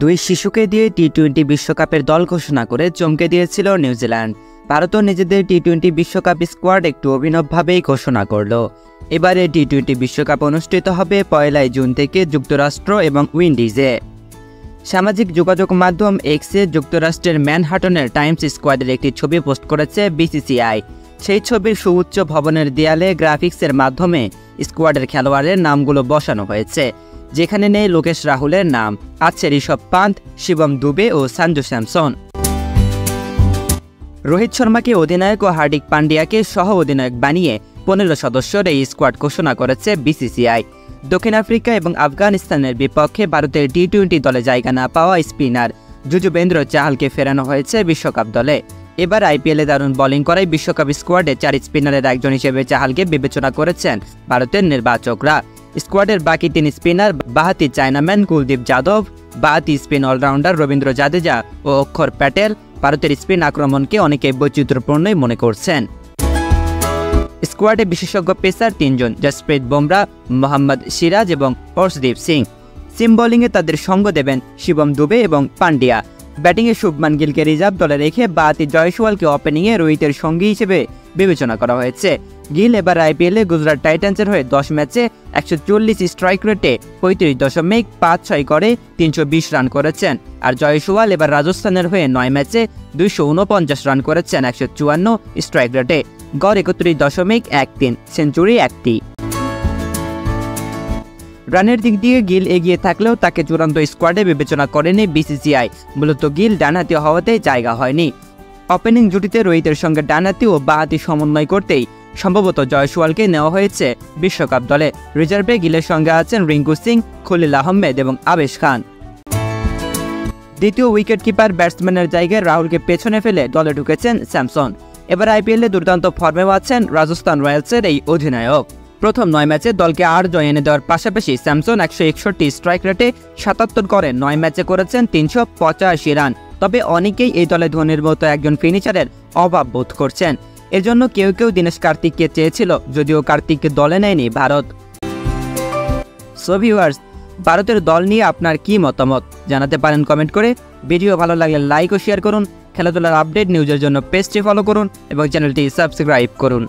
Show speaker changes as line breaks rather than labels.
দুই শিশুকে দিয়ে টি-20 বিশ্বকাপের দল ঘোষণা করে চমকে দিয়েছিল নিউজিল্যান্ড। ভারতও নিজেদের টি-20 বিশ্বকাপ স্কোয়াড একটু অভিনবভাবেই ঘোষণা করল। এবারে টি-20 বিশ্বকাপ অনুষ্ঠিত হবে 1 জুন থেকে যুক্তরাষ্ট্র এবং উইন্ডিজে। সামাজিক যোগাযোগ মাধ্যম এক্সে যুক্তরাষ্ট্রের ম্যানহাটনের টাইমস স্কোয়াডের একটি ছবি পোস্ট করেছে বিসিসিআই। সেই ছবির সুউচ্চ ভবনের দেয়ালে গ্রাফিক্সের মাধ্যমে স্কোয়াডের খেলোয়াড়ের নামগুলো বসানো হয়েছে, যেখানে নেই লোকেশ রাহুলের নাম, আছে ঋষভ পান্ত, শিবম দুবে ও সঞ্জু স্যামসন। রোহিত শর্মাকে অধিনায়ক ও হার্দিক পান্ডিয়াকে সহ অধিনায়ক বানিয়ে 15 সদস্যের এই স্কোয়াড ঘোষণা করেছে বিসিসিআই। দক্ষিণ আফ্রিকা এবং আফগানিস্তানের বিপক্ষে ভারতের টি-20 দলে জায়গা না পাওয়া স্পিনার যুজবেন্দ্র চাহালকে ফেরানো হয়েছে বিশ্বকাপ দলে। এবার আইপিএলে দারুণ বোলিং করায় বিশ্বকাপ স্কোয়াডে 4 স্পিনারের একজন হিসেবে চাহালকে বিবেচনা করেছেন ভারতের নির্বাচকরা। স্কোয়াডের বাকি 3 স্পিনার বাঁহাতি চায়নাম্যান কুলদীপ যাদব, বাঁহাতি স্পিন অলরাউন্ডার রবীন্দ্র জাদেজা ও অক্ষর প্যাটেল ভারতের স্পিন আক্রমণকে অনেকে বৈচিত্র্যপূর্ণই মনে করছেন। স্কোয়াডে বিশেষজ্ঞ পেসার 3 জন, জসপ্রীত বুমরা, মোহাম্মদ সিরাজ এবং হর্ষদীপ সিং। সিম বোলিংয়ে তাদের সঙ্গ দেবেন শিবম দুবে এবং পান্ডিয়া। ব্যাটিংয়ে শুভমান গিলকে রিজার্ভ দলে রেখে বাঁহাতি জয়সওয়ালকে ওপেনিংয়ে রোহিতের সঙ্গী হিসেবে বিবেচনা করা হয়েছে। গিল এবার আইপিএলে গুজরাট টাইটান্সের হয়ে 10 ম্যাচে 140 স্ট্রাইক রেটে 35.56 করে 320 রান করেছেন। আর জয়সওয়াল এবার রাজস্থানের হয়ে 9 ম্যাচে 249 রান করেছেন 154 স্ট্রাইক রেটে, গড় 31.13, সেঞ্চুরি 1টি। রানের দিক দিয়ে গিল এগিয়ে থাকলেও তাকে চূড়ান্ত স্কোয়াডে বিবেচনা করেনি বিসিসিআই। মূলত গিল ডানহাতি হওয়াতে জায়গা হয়নি। ওপেনিং জুটিতে রোহিতের সঙ্গে ডানহাতি ও বাঁহাতি সমন্বয় করতেই সম্ভবত জয়সওয়ালকে নেওয়া হয়েছে বিশ্বকাপ দলে। রিজার্ভে গিলের সঙ্গে আছেন রিঙ্কু সিং, খলিল আহমেদ এবং আবেশ খান। দ্বিতীয় উইকেট কিপার ব্যাটসম্যানের জায়গায় রাহুলকে পেছনে ফেলে দলে ঢুকেছেন স্যামসন। এবার আইপিএলে দুর্দান্ত ফর্মেও আছেন রাজস্থান রয়্যালসের এই অধিনায়ক। প্রথম 9 ম্যাচে দলকে 8 জয় এনে দেওয়ার পাশাপাশি স্যামসন 161 স্ট্রাইক রেটে 77 করে 9 ম্যাচে করেছেন 385 রান। তবে অনেকেই এই দলে ধোনির মতো একজন ফিনিশারের অভাব বোধ করছেন। এর জন্য কেউ কেউ দীনেশ কার্তিককে চেয়েছিল, যদিও কার্তিককে দলে নেয়নি ভারত। সো ভিউয়ার্স, ভারতের দল নিয়ে আপনার কি মতামত জানাতে পারেন কমেন্ট করে। ভিডিও ভালো লাগলে লাইক ও শেয়ার করুন। খেলাধুলার আপডেট নিউজের জন্য পেজটি ফলো করুন এবং চ্যানেলটি সাবস্ক্রাইব করুন।